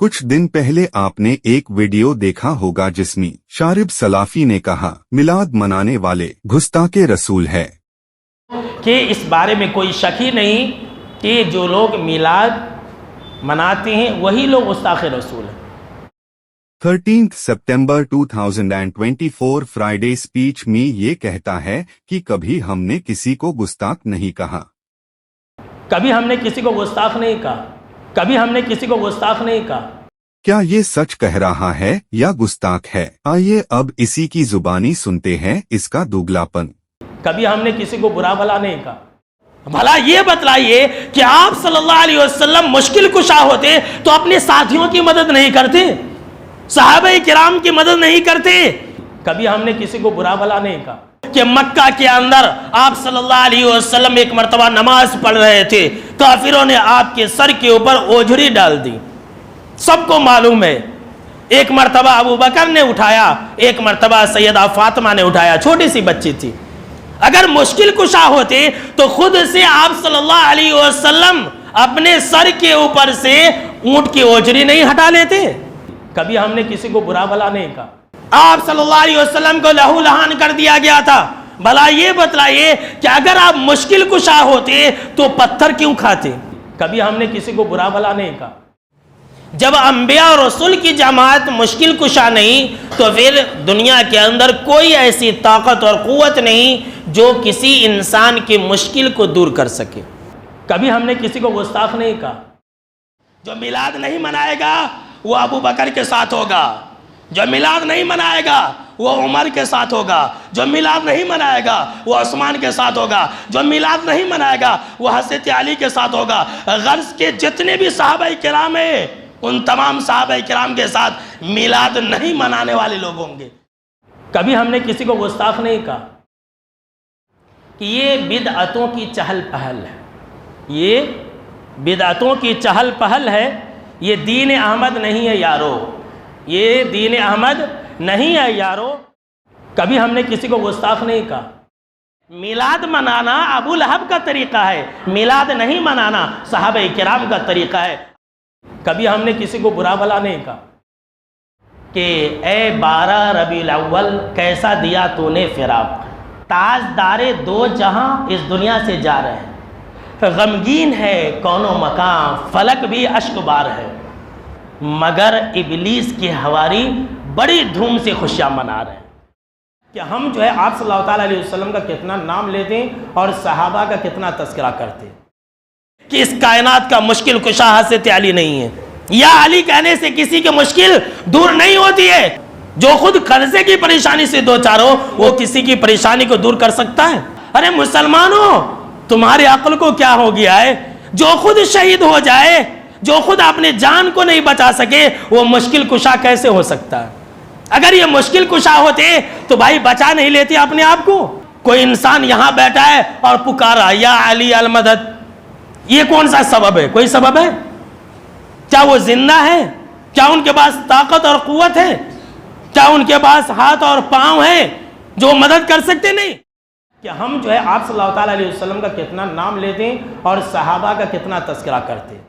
कुछ दिन पहले आपने एक वीडियो देखा होगा जिसमें शारिब सलाफी ने कहा मिलाद मनाने वाले गुस्ताखे रसूल है कि इस बारे में कोई शक ही नहीं कि जो लोग मिलाद मनाते हैं वही लोग गुस्ताखे रसूल हैं। 13 सितंबर 2024 फ्राइडे स्पीच में ये कहता है कि कभी हमने किसी को गुस्ताख नहीं कहा। कभी हमने किसी को गुस्ताख नहीं कहा, कभी हमने किसी को गुस्ताख नहीं कहा। क्या ये सच कह रहा है या गुस्ताख है? आइए अब इसी की जुबानी सुनते हैं इसका दुगलापन। कभी हमने किसी को बुरा भला नहीं कहा। भला ये बतलाइए कि आप सल्लल्लाहु अलैहि वसल्लम मुश्किल कुशा होते तो अपने साथियों की मदद नहीं करते, सहाबा किराम की मदद नहीं करते। कभी हमने किसी को बुरा भला नहीं कहा कि मक्का के अंदर आप सल्लल्लाहु अलैहि वसल्लम एक मर्तबा नमाज पढ़ रहे थे, काफिरों ने आपके सर के ऊपर ओझरी डाल दी। सबको मालूम है, एक मर्तबा अबू बकर ने उठाया, एक मर्तबा सैयदा फातिमा ने उठाया, छोटी सी बच्ची थी। अगर मुश्किल कुशा होते तो खुद से आप सल्लल्लाहु अलैहि वसल्लम अपने सर के ऊपर से ऊंट की ओझरी नहीं हटा लेते। कभी हमने किसी को बुरा भला नहीं कहा। आप सल्लल्लाहु अलैहि वसल्लम को लहू लहान कर दिया गया था। भला ये बतलाइए कि अगर आप मुश्किल कुशा होते तो पत्थर क्यों खाते। कभी हमने किसी को बुरा भला नहीं कहा। जब अंबिया और रसूल की जमात मुश्किल कुशा नहीं तो फिर दुनिया के अंदर कोई ऐसी ताकत और कुव्वत नहीं जो किसी इंसान की मुश्किल को दूर कर सके। कभी हमने किसी को गुस्ताख नहीं कहा। जो मिलाद नहीं मनाएगा वो अबू बकर के साथ होगा, जो मिलाद नहीं मनाएगा वो उमर के साथ होगा, जो मिलाद नहीं मनाएगा वो उस्मान के साथ होगा, जो मिलाद नहीं मनाएगा वो हज़रत अली के साथ होगा। गर्ज के जितने भी सहाबा किराम हैं उन तमाम सहाबा किराम के साथ मिलाद नहीं मनाने वाले लोग होंगे। कभी हमने किसी को गुस्ताख नहीं कहा कि ये बिदअतों की चहल पहल है, ये बिदअतों की चहल पहल है, ये दीन अहमद नहीं है यारो, ये दीन अहमद नहीं है यारो। कभी हमने किसी को गुस्ताख नहीं कहा। मिलाद मनाना अबू लहब का तरीका है, मिलाद नहीं मनाना सहाबा किराम का तरीका है। कभी हमने किसी को बुरा भला नहीं कहा कि ए 12 रबीउल अव्वल कैसा दिया तूने फिराक, ताजदारे दो जहां इस दुनिया से जा रहे हैं, गमगीन है कौनो मकाम, फलक भी अश्कबार है, मगर इबलीस की हवारी बड़ी धूम से खुशियां मना रहे हैं। कि हम जो है आप सल्लल्लाहु अलैहि वसल्लम का कितना नाम लेते हैं और सहाबा का कितना तस्करा करते हैं कि इस कायनात का मुश्किल कुशा हज़रत अली नहीं है, या अली कहने से किसी की मुश्किल दूर नहीं होती है। जो खुद कर्जे की परेशानी से दो चार हो वो किसी की परेशानी को दूर कर सकता है। अरे मुसलमानों, तुम्हारे अक्ल को क्या हो गया है? जो खुद शहीद हो जाए, जो खुद अपने जान को नहीं बचा सके, वो मुश्किल कुशा कैसे हो सकता है? अगर ये मुश्किल कुशा होते तो भाई बचा नहीं लेते अपने आप को। कोई इंसान यहां बैठा है और पुकारा या अली अल मदद, ये कौन सा सबब है? कोई सबब है? क्या वो जिंदा है? क्या उनके पास ताकत और कुव्वत है? क्या उनके पास हाथ और पांव है जो मदद कर सकते? नहीं। कि हम जो है आप सल्लल्लाहु अलैहि वसल्लम का कितना नाम लेते हैं और सहाबा का कितना तस्करा करते हैं।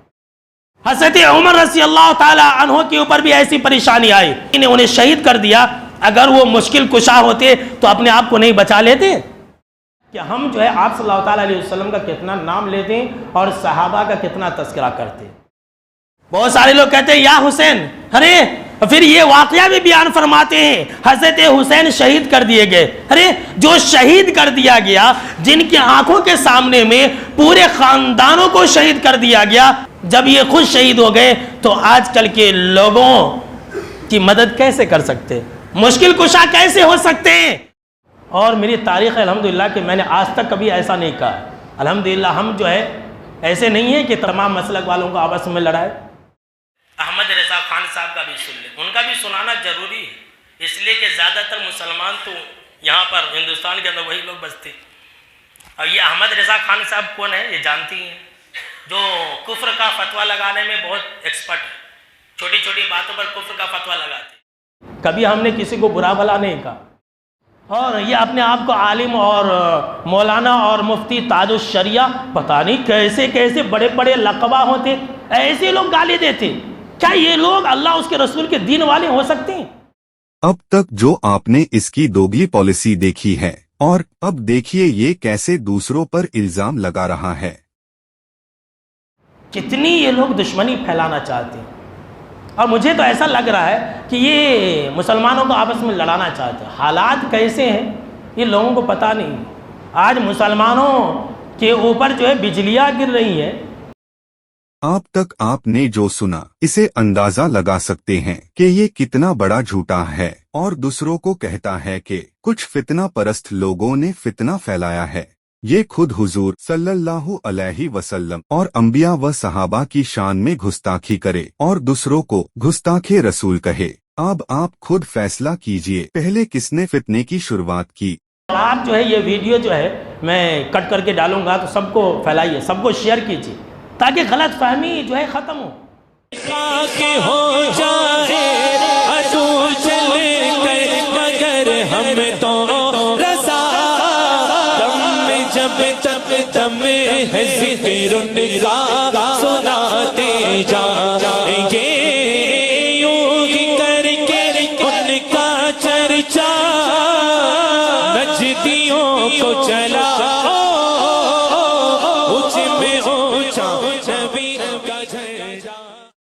हज़रत उमर रज़ी अल्लाह ताला अन्हु के ऊपर भी ऐसी परेशानी आई, इन्हें उन्हें शहीद कर दिया। अगर वो मुश्किल कुशा होते तो अपने आप को नहीं बचा लेते। कि हम जो है आप सल्लल्लाहु अलैहि वसल्लम का कितना नाम लेते हैं और सहाबा का कितना तस्करा करते हैं। बहुत सारे लोग कहते हैं या हुसैन, अरे फिर ये वाकया भी बयान फरमाते हैं हज़रत हुसैन शहीद कर दिए गए। अरे जो शहीद कर दिया गया, जिनकी आंखों के सामने में पूरे खानदानों को शहीद कर दिया गया, जब ये खुद शहीद हो गए तो आजकल के लोगों की मदद कैसे कर सकते, मुश्किल कुशा कैसे हो सकते हैं? और मेरी तारीख़ है अल्हम्दुलिल्लाह कि मैंने आज तक कभी ऐसा नहीं कहा। अल्हम्दुलिल्लाह हम जो है ऐसे नहीं है कि तमाम मसलक वालों को आपस में लड़ाए। अहमद रज़ा खान साहब का भी सुन ले, उनका भी सुनाना ज़रूरी है, इसलिए कि ज़्यादातर मुसलमान तो यहाँ पर हिंदुस्तान के अंदर वही लोग बसते। और ये अहमद रज़ा खान साहब कौन है ये जानती हैं, जो कुफ्र का फतवा लगाने में बहुत एक्सपर्ट है, छोटी छोटी बातों पर कुफ्र का फतवा लगाते। कभी हमने किसी को बुरा भला नहीं कहा। और ये अपने आप को आलिम और मौलाना और मुफ्ती ताजुश शरिया, पता नहीं कैसे कैसे बड़े बड़े लक़बा होते, ऐसे लोग गाली देते। کیا یہ لوگ اللہ اس کے رسول کے دین والے ہو سکتے ہیں؟ اب تک جو آپ نے اس کی دوگلی پالیسی دیکھی ہے، اور اب دیکھیے یہ کیسے دوسروں پر الزام لگا رہا ہے۔ کتنی یہ لوگ دشمنی پھیلانا چاہتے ہیں، اور مجھے تو ایسا لگ رہا ہے کہ یہ مسلمانوں کو آپس میں لڑانا چاہتے ہیں۔ حالات کیسے ہیں یہ لوگوں کو پتہ نہیں۔ آج مسلمانوں کے اوپر جو ہے بجلیاں گر رہی ہیں۔ اب تک آپ نے جو سنا اسے اندازہ لگا سکتے ہیں کہ یہ کتنا بڑا جھوٹا ہے، اور دوسروں کو کہتا ہے کہ کچھ فتنہ پرست لوگوں نے فتنہ پھیلایا ہے۔ یہ خود حضور صلی اللہ علیہ وسلم اور انبیاء و صحابہ کی شان میں گستاخی کرے اور دوسروں کو گستاخ رسول کہے۔ اب آپ خود فیصلہ کیجئے، پہلے کس نے فتنے کی شروعات کی؟ آپ جو ہے یہ ویڈیو جو ہے میں کٹ کر کے ڈالوں گا، تو سب کو پھیلائیے، سب کو شیئر کیجئے تاکہ غلط فہمی جو ہے ختم ہو۔ ہو جائے عدو چلے کر مگر ہم تو رضا، دم جب تک دم ہے ذکر ان کا سناتے جائیں گے، یوں ہی کر کے ان کا چرچا نجدیوں کو چلا